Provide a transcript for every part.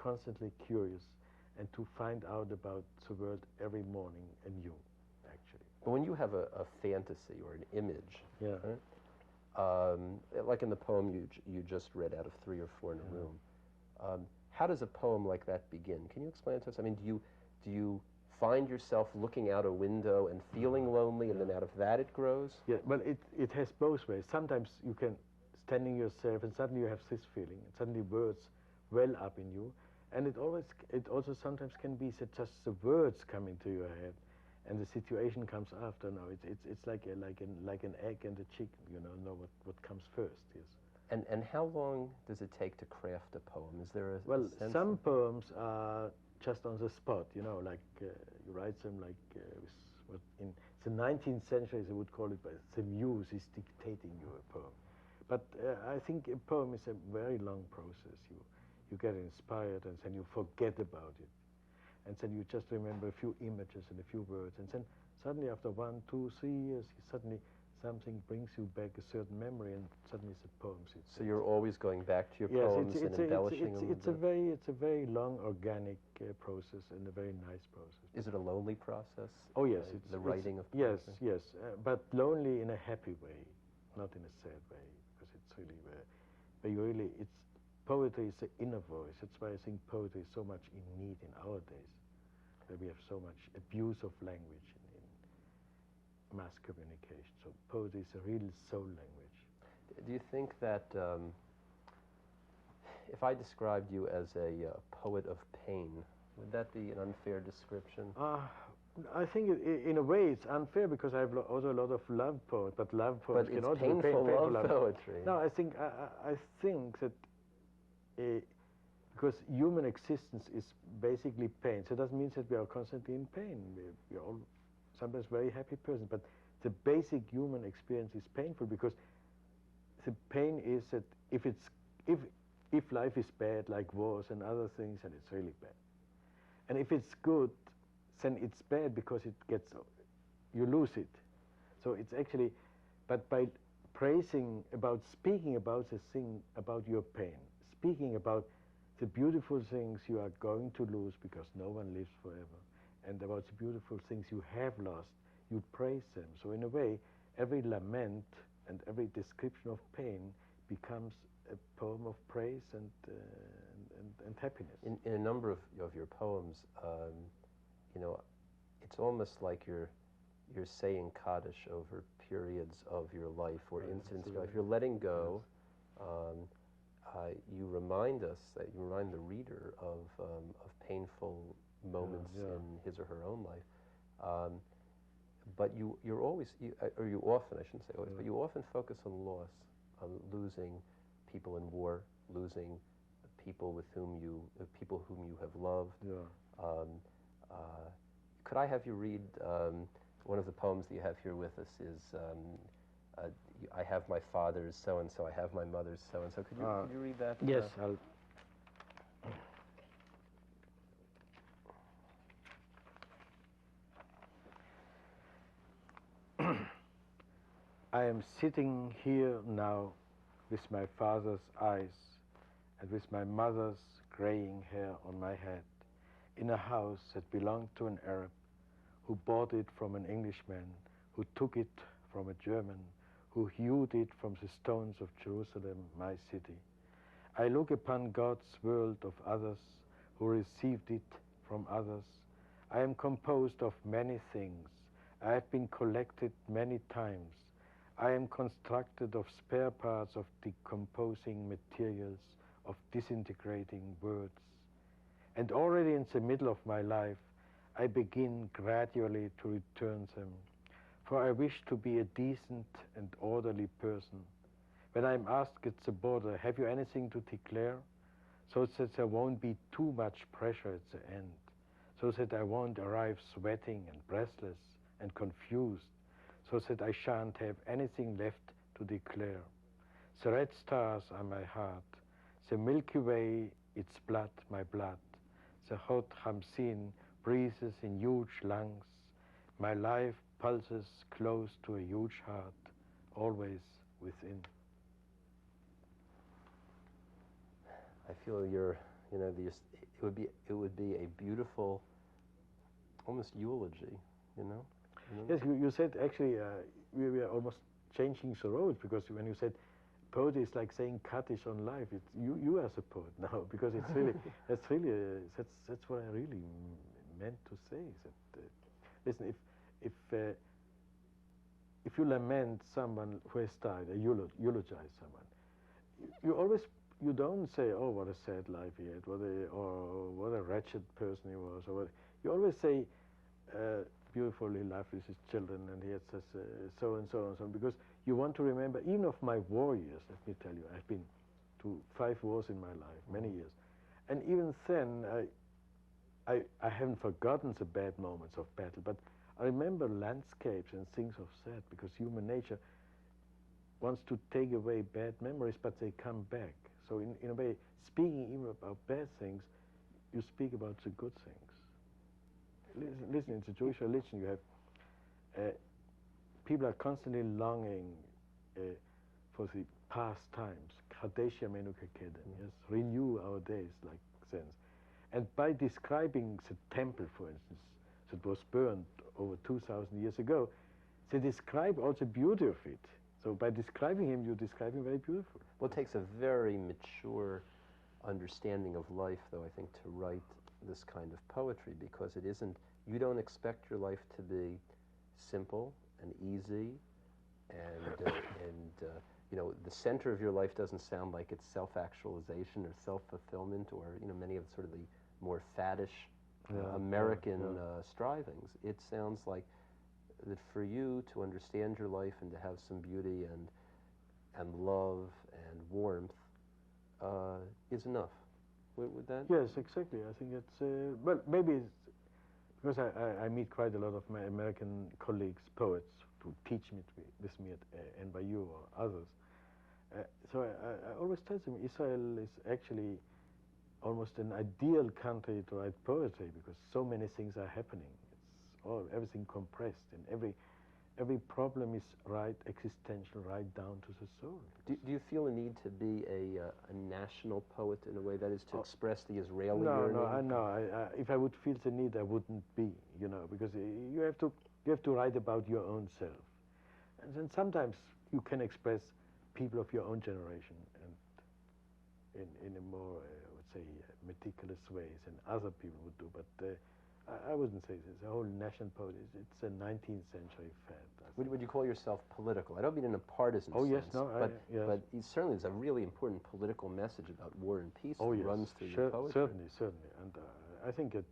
constantly curious and to find out about the world every morning anew, actually. But when you have a fantasy or an image, Yeah. right? Like in the poem you just read out of 3 or 4 in a room, how does a poem like that begin? Can you explain it to us? I mean, do you find yourself looking out a window and feeling lonely, and then out of that it grows? Yeah, well, it has both ways. Sometimes you can standing yourself, and suddenly you have this feeling, and suddenly words well up in you, and it also sometimes can be that just the words come into your head, and the situation comes after. No, it's like an egg and a chicken. You know what comes first. Yes. And how long does it take to craft a poem? Is there a well? sense Some poems are just on the spot. You know, like you write them like in the 19th century they would call it, but the muse is dictating you a poem. But I think a poem is a very long process. You get inspired, and then you forget about it, and then you just remember a few images and a few words, and then suddenly after 1, 2, 3 years, suddenly something brings you back a certain memory, and suddenly it's a poem. So you're always going back to your yes, poems and embellishing them? It's a very long, organic process, and a very nice process. Is it a lonely process? Oh yes, the writing of poetry? Yes, but lonely in a happy way, not in a sad way, because it's really poetry is the inner voice. That's why I think poetry is so much in need in our days, where we have so much abuse of language in mass communication. So poetry is a real soul language. Do you think that if I described you as a poet of pain, would that be an unfair description? I think in a way it's unfair, because I have also a lot of love poems, but love poems can also be painful love poetry. No, I think that because human existence is basically pain, so it doesn't mean that we are constantly in pain. We are all sometimes very happy person, but the basic human experience is painful, because the pain is that if life is bad, like wars and other things, then it's really bad. And if it's good, then it's bad because you lose it. So it's actually, but by speaking about the thing, about your pain, speaking about the beautiful things you are going to lose, because no one lives forever, and about the beautiful things you have lost, you praise them. So in a way, every lament and every description of pain becomes a poem of praise and happiness. In a number of your poems, you know, it's almost like you're saying Kaddish over periods of your life or incidents of your life. You're letting go. Yes. You remind the reader of painful moments in his or her own life. But you often, I shouldn't say always, but you often focus on loss, on losing people in war, losing people whom you have loved. Yeah. Could I have you read one of the poems that you have here with us? Is I have my father's so-and-so, I have my mother's so-and-so. Could you read that? Yes, I'll... I am sitting here now with my father's eyes and with my mother's graying hair on my head, in a house that belonged to an Arab who bought it from an Englishman, who took it from a German, who hewed it from the stones of Jerusalem, my city. I look upon God's world of others who received it from others. I am composed of many things. I have been collected many times. I am constructed of spare parts of decomposing materials, of disintegrating words. And already in the middle of my life, I begin gradually to return them. For I wish to be a decent and orderly person. When I'm asked at the border, have you anything to declare? So that there won't be too much pressure at the end. So that I won't arrive sweating and breathless and confused. So that I shan't have anything left to declare. The red stars are my heart. The Milky Way, its blood, my blood. The hot Hamsin breathes in huge lungs. My life pulses close to a huge heart, always within. I feel your You know, it would be a beautiful, almost eulogy. You know. Yes, you said actually we were almost changing the road, because when you said poetry is like saying Kaddish on life, it's you as a poet now, because it's really that's what I really meant to say. That listen, if you lament someone who has died, or eulogize someone, you don't say, oh, what a sad life he had, or what a wretched person he was, or what. You always say, beautifully life with his children, and he had so and so and so on, because you want to remember, even of my war years, let me tell you, I've been to 5 wars in my life, many years, and even then I haven't forgotten the bad moments of battle, but I remember landscapes and things of that, because human nature wants to take away bad memories, but they come back. So in a way, speaking even about bad things, you speak about the good things. Listen, in the Jewish religion, you have people are constantly longing for the past times. Kadeshia Menuka Kedem, yes, renew our days, like sense. And by describing the temple, for instance, that was burned over 2,000 years ago, they describe all the beauty of it. So by describing him, you describe him very beautiful. Well, it takes a very mature understanding of life, though, I think, to write this kind of poetry, because it isn't, you don't expect your life to be simple and easy, and you know, the center of your life doesn't sound like it's self-actualization or self-fulfillment, or, you know, many of sort of the more faddish American strivings. It sounds like that for you to understand your life and to have some beauty and love and warmth is enough. Would that? Yes, exactly. I think it's, well, maybe it's, because I meet quite a lot of my American colleagues, poets, who teach with me at NYU or others. So I always tell them Israel is actually almost an ideal country to write poetry, because so many things are happening. It's everything compressed, and every problem is right existential, right down to the soul. Do you feel a need to be a national poet in a way, that is to express the Israeli yearning? No. If I would feel the need, I wouldn't be, you know, because you have to write about your own self, and then sometimes you can express people of your own generation, and in a more, I would say, meticulous ways than other people would do. But I wouldn't say this. The whole national poetry, it's a 19th century fad. Would you call yourself political? I don't mean in a partisan sense. Oh, yes, no, yes. But certainly there's a really important political message about war and peace that runs through your poetry. Certainly. And I think that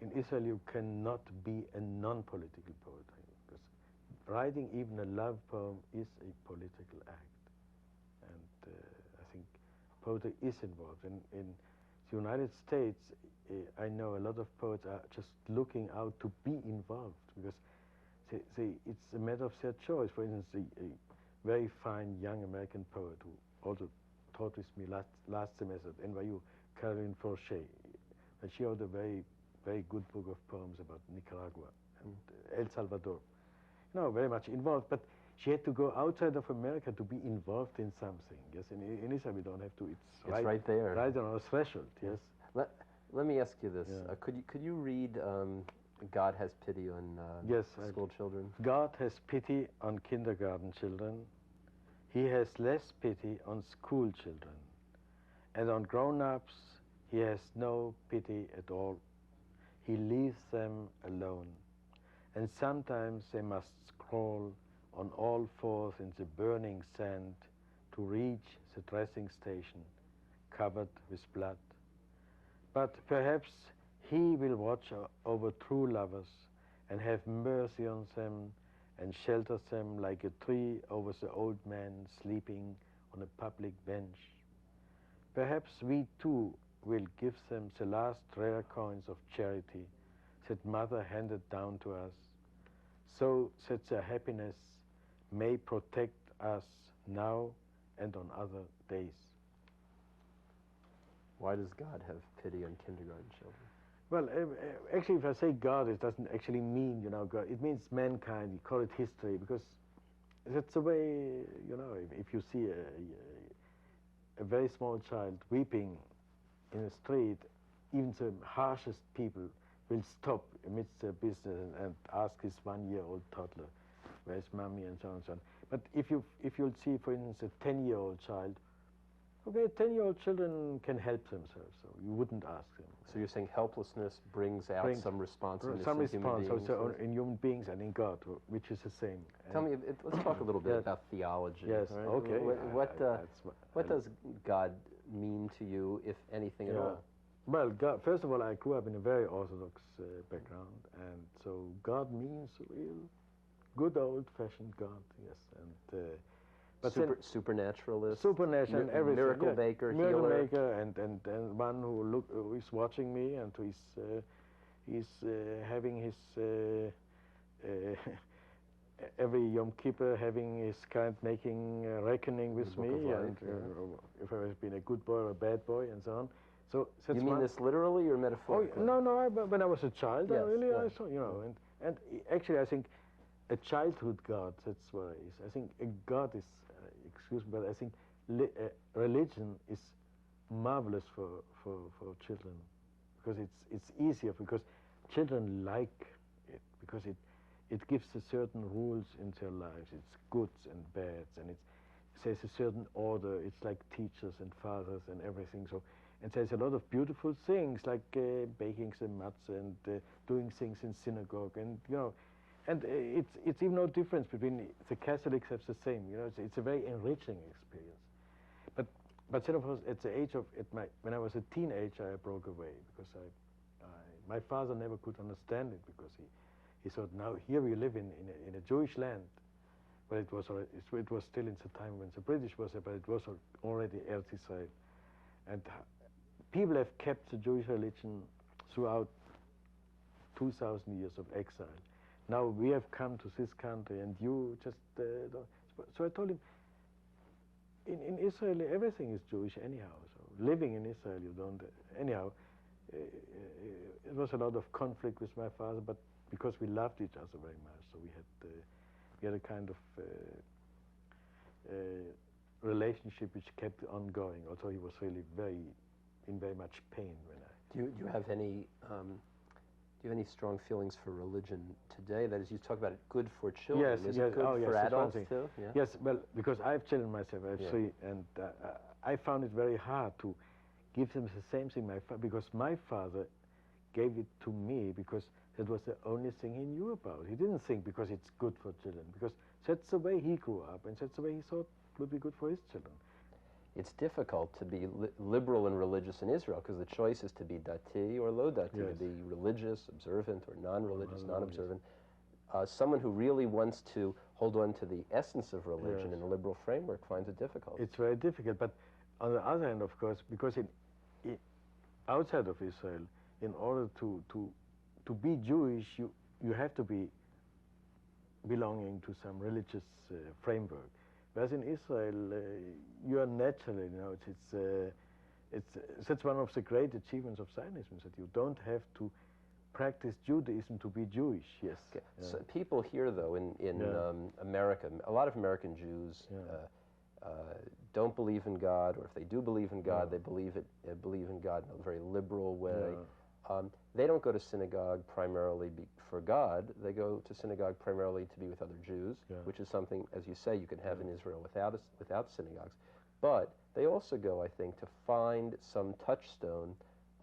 in Israel you cannot be a non-political poet, because writing even a love poem is a political act. And I think poetry is involved. In the United States, I know a lot of poets are just looking out to be involved, because it's a matter of their choice. For instance, a very fine young American poet who also taught with me last semester at NYU, Caroline Forche, and she wrote a very, very good book of poems about Nicaragua and El Salvador. You know, very much involved, but she had to go outside of America to be involved in something. Yes, in Israel we don't have to. It's right there, right on our threshold. Yes. Let me ask you this: could you read "God Has Pity on School Children"? God has pity on kindergarten children. He has less pity on school children, and on grown-ups he has no pity at all. He leaves them alone, and sometimes they must crawl on all fours in the burning sand to reach the dressing station, covered with blood. But perhaps he will watch over true lovers and have mercy on them and shelter them like a tree over the old man sleeping on a public bench. Perhaps we too will give them the last rare coins of charity that Mother handed down to us, so that their happiness may protect us now and on other days. Why does God have pity on kindergarten children? Well, actually, if I say God, it doesn't actually mean, you know, God. It means mankind. You call it history, because that's the way, you know, if you see a very small child weeping in the street, even the harshest people will stop amidst their business and ask his 1-year-old toddler, where's mommy, and so on and so on. But if you'll see, for instance, a 10-year-old child, okay, 10-year-old children can help themselves, so you wouldn't ask them. So you're saying helplessness brings out some responsiveness some in human response, beings? also in human beings and in God, which is the same. Tell me, let's talk a little bit about theology. Yes, right? okay. What does God mean to you, if anything at all? Well, God, first of all, I grew up in a very Orthodox background, and so God means real good old-fashioned God, yes. And but supernaturalist, supernatural, and everything. Miracle maker, miracle healer. maker, and one who is watching me, and who is having his every Yom Kippur having his kind, making a reckoning with me, and if I have been a good boy or a bad boy, and so on. So you mean this literally or metaphorically? Oh, no. When I was a child, yes, I saw, and actually, I think a childhood God. That's what it is. I think a God is, excuse me, but I think religion is marvelous for children, because it's easier, because children like it, because it gives a certain rules in their lives. It's goods and bads, and it says a certain order. It's like teachers and fathers and everything. So. And there's a lot of beautiful things, like baking the matzah and doing things in synagogue, and and it's even no difference between the Catholics have the same. It's a very enriching experience. But then of course at the age of when I was a teenager, I broke away, because my father never could understand it, because he thought, now here we live in a Jewish land, but it was still in the time when the British was there, but it was already Eretz Israel, and people have kept the Jewish religion throughout 2,000 years of exile. Now we have come to this country, and you just don't. So I told him, in Israel everything is Jewish anyhow. So living in Israel, you don't anyhow. It was a lot of conflict with my father, but because we loved each other very much, so we had a kind of relationship which kept on going. Although he was really in very much pain when I. Do you have any strong feelings for religion today? That is, you talk about it good for children. Yes, is yes. it good for adults too? Yeah. Yes, well, because I have children myself. I have 3, and I found it very hard to give them the same thing. Because my father gave it to me because that was the only thing he knew about. He didn't think because it's good for children, because that's the way he grew up, and that's the way he thought would be good for his children. It's difficult to be liberal and religious in Israel, because the choice is to be dati or lo dati, to be religious, observant, or non-religious, non-observant. Someone who really wants to hold on to the essence of religion in a liberal framework finds it difficult. It's very difficult, but on the other hand, of course, because outside of Israel, in order to be Jewish, you have to be belonging to some religious framework. Whereas in Israel, you are naturally, that's one of the great achievements of Zionism, that you don't have to practice Judaism to be Jewish. Yes. Okay. So people here, though, in America, a lot of American Jews don't believe in God, or if they do believe in God, they believe in God in a very liberal way. They don't go to synagogue primarily for God. They go to synagogue primarily to be with other Jews, which is something, as you say, you can have in Israel without synagogues. But they also go, I think, to find some touchstone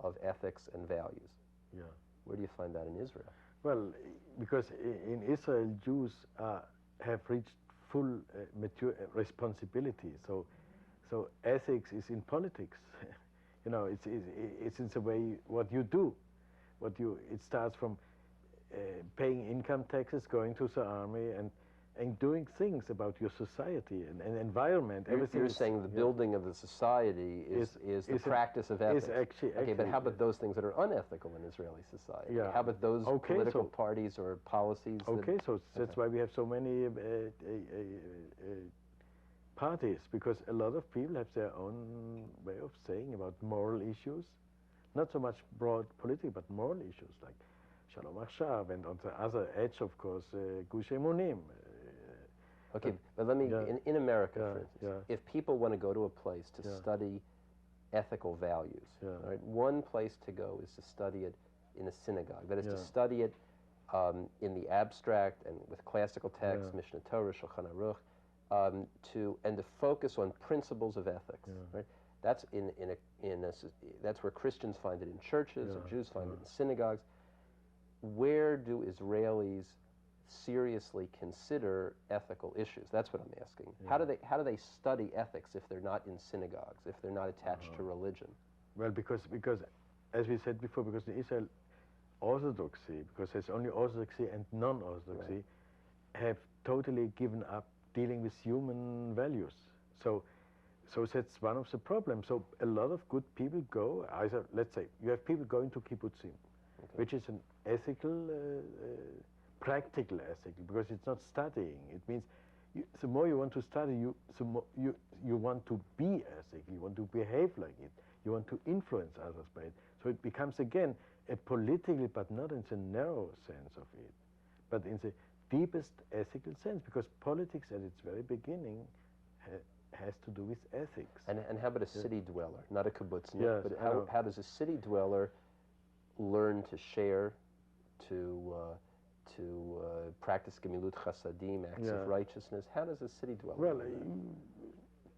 of ethics and values. Yeah. Where do you find that in Israel? Well, because in Israel, Jews have reached full mature responsibility. So ethics is in politics. It's in the way what you do. It starts from paying income taxes, going to the army, and doing things about your society and environment. You're saying the building of the society is the practice of ethics. Okay, but how about those things that are unethical in Israeli society? Yeah. How about those political parties or policies? That's why we have so many parties, because a lot of people have their own way of saying about moral issues, not so much broad political, but moral issues like Shalom Achshav, and on the other edge, of course, Gush Emunim. Okay, but let me, in America, for instance, if people want to go to a place to study ethical values. Yeah. Right? One place to go is to study it in a synagogue. That is to Yeah. study it in the abstract and with classical texts, Yeah. Mishnah Torah, Shulchan Aruch, and to focus on principles of ethics. Yeah. Right? That's that's where Christians find it in churches, Yeah. and Jews find Yeah. it in synagogues. Where do Israelis seriously consider ethical issues? That's what I'm asking. Yeah. How do they study ethics if they're not in synagogues, if they're not attached to religion? Well, because as we said before, because in Israel, Orthodoxy, because there's only Orthodoxy and non-Orthodoxy, have totally given up dealing with human values. So that's one of the problems. So a lot of good people go, either, let's say, you have people going to kibbutzim, which is an ethical, practical ethical, because it's not studying. It means the more you want to study, the more you want to be ethical, you want to behave like it, you want to influence others by it. So it becomes, again, a political, but not in the narrow sense of it, but in the deepest ethical sense, because politics at its very beginning has to do with ethics. And how about a city dweller, not a kibbutznik, Yes, but how does a city dweller learn to share, to practice gemilut chasadim, acts of righteousness? How does a city dweller learn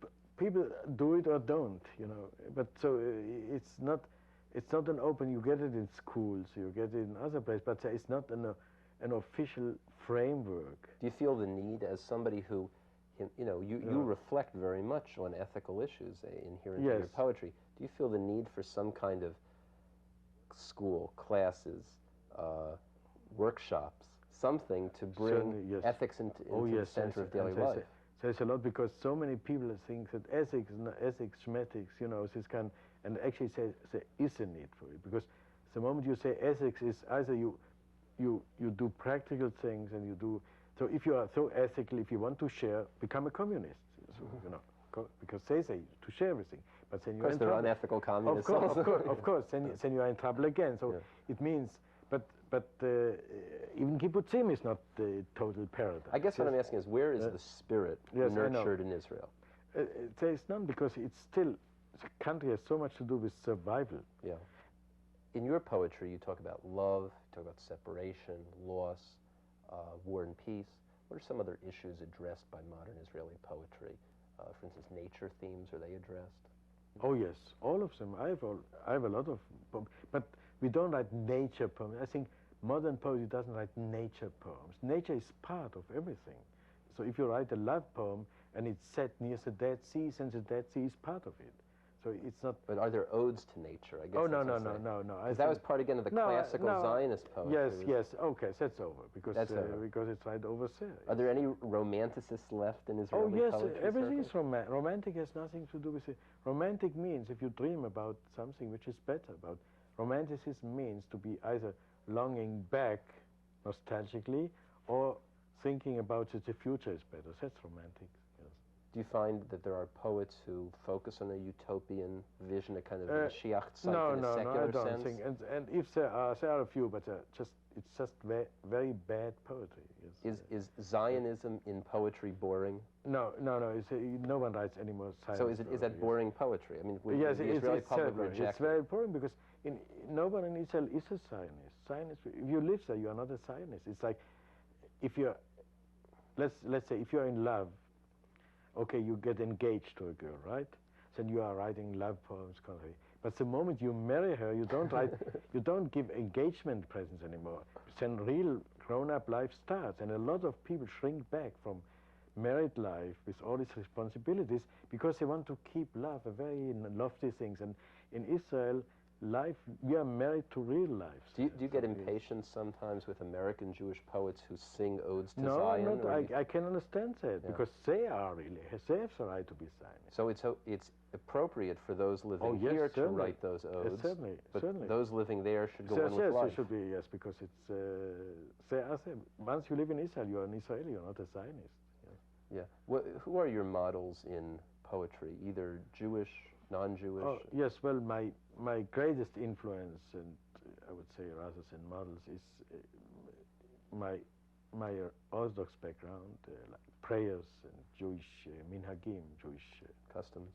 that? People do it or don't, you know. But so it's not an open. You get it in schools, you get it in other places, but it's not an official framework. Do you feel the need, as somebody who, you reflect very much on ethical issues inherent in your poetry? Do you feel the need for some kind of school, classes, workshops, something to bring ethics into the center of daily life? There's a lot, because so many people think that ethics, schmetics, this kind, and actually there is a need for it, because the moment you say ethics is either you do practical things and you do, so if you are so ethical, if you want to share, become a communist, so, because they say to share everything, but then you're in trouble. Of course, they're unethical communists. Of course, then you are in trouble again. So it means, but even kibbutzim is not the total paradise. I guess what I'm asking is, where is the spirit nurtured in Israel? There is none, because it's still, the country has so much to do with survival. Yeah. In your poetry, you talk about love, you talk about separation, loss, war and peace. What are some other issues addressed by modern Israeli poetry? For instance, nature themes, are they addressed? Oh yes, all of them. I have a lot of poems, but we don't write nature poems. I think modern poetry doesn't write nature poems. Nature is part of everything. So if you write a love poem and it's set near the Dead Sea, then the Dead Sea is part of it. So it's not. But are there odes to nature? I guess. Oh no. Because that was part again of the classical Zionist poetry. Yes. Okay, that's over, because because it's right over there. Are there any romanticists left in Israeli poetry? Oh yes, everything is romantic. Romantic has nothing to do with it. Romantic means if you dream about something which is better. About romanticism means to be either longing back nostalgically or thinking about that the future is better. That's romantic. Do you find that there are poets who focus on a utopian vision, a kind of Mashiach sight in a secular I don't sense? think. And if there are a few, but it's just very bad poetry. Yes. Is Zionism in poetry boring? No. No one writes any more Zionist. So is that boring poetry? I mean, would yes, the Israeli public reject it's very boring, because no one in Israel is a Zionist. If you live there, you are not a Zionist. It's like if you're, let's say, if you're in love. Okay, you get engaged to a girl, right? Then you are writing love poems constantly. But the moment you marry her, you don't write, you don't give engagement presents anymore. Then real grown-up life starts, and a lot of people shrink back from married life with all its responsibilities because they want to keep love, a very lofty things. And in Israel, life, we are married to real life. Do you get impatient sometimes with American Jewish poets who sing odes to no, Zion? No, I can understand that, because they have the right to be Zionists. So it's appropriate for those living here to write those odes. Certainly, but those living there should go on with life. Yes, they should be, yes, because it's, once you live in Israel, you're an Israeli, you're not a Zionist. Yes. Yeah. Who are your models in poetry, either Jewish, non-Jewish? Oh, yes, well, my greatest influence, and I would say rather than models, is my Orthodox background, like prayers and Jewish minhagim, Jewish customs,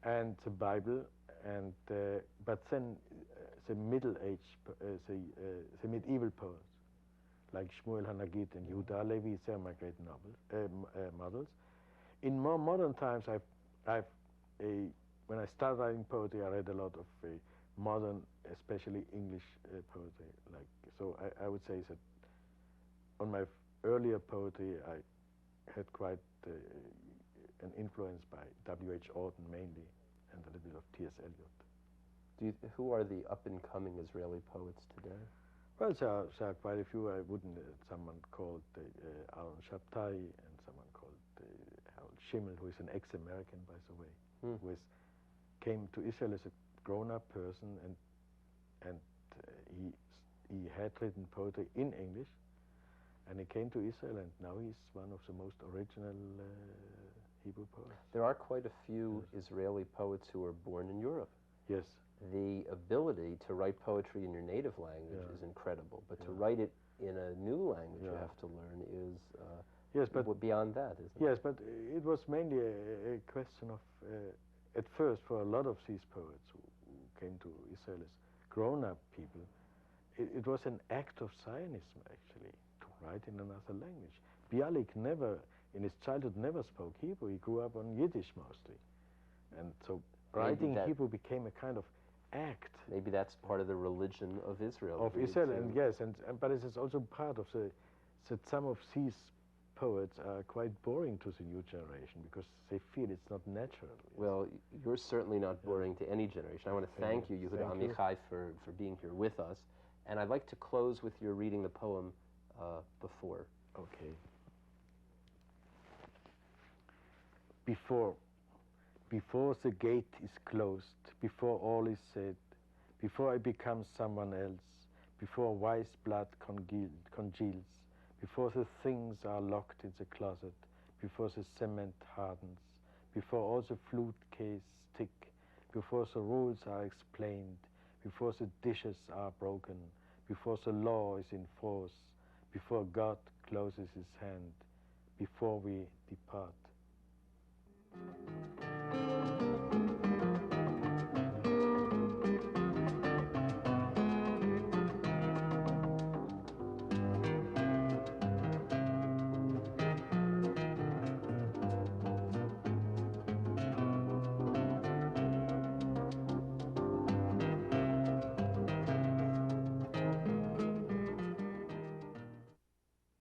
and the Bible, and but then the Middle Age, the medieval poets, like Shmuel Hanagid and Yehuda Levi, they are my great models. In more modern times, when I started writing poetry, I read a lot of modern, especially English poetry. So I would say that on my earlier poetry, I had quite an influence by W.H. Auden mainly, and a little bit of T.S. Eliot. Who are the up-and-coming Israeli poets today? Well, there are quite a few. I wouldn't. Someone called Aaron Shabtai, and someone called Harold Schimmel, who is an ex-American, by the way, who came to Israel as a grown-up person, and he had written poetry in English, and he came to Israel, and now he's one of the most original Hebrew poets. There are quite a few Israeli poets who were born in Europe. Yes. The ability to write poetry in your native language is incredible, but to write it in a new language you have to learn is beyond that, isn't it? Yes, but it was mainly a question of, at first, for a lot of these poets who came to Israel as grown-up people, it was an act of Zionism, actually, to write in another language. Bialik in his childhood, never spoke Hebrew. He grew up on Yiddish mostly. And so writing Hebrew became a kind of act. Maybe that's part of the religion of Israel. Of Israel, and yes, but it is also part of that some of these poets are quite boring to the new generation because they feel it's not natural. Well, you're certainly not boring to any generation. I want to thank you, Yehuda Amichai, for being here with us. And I'd like to close with your reading the poem Before. Okay. Before the gate is closed, before all is said, before I become someone else, before wise blood congeals, before the things are locked in the closet, before the cement hardens, before all the flute case stick, before the rules are explained, before the dishes are broken, before the law is in force, before God closes his hand, before we depart.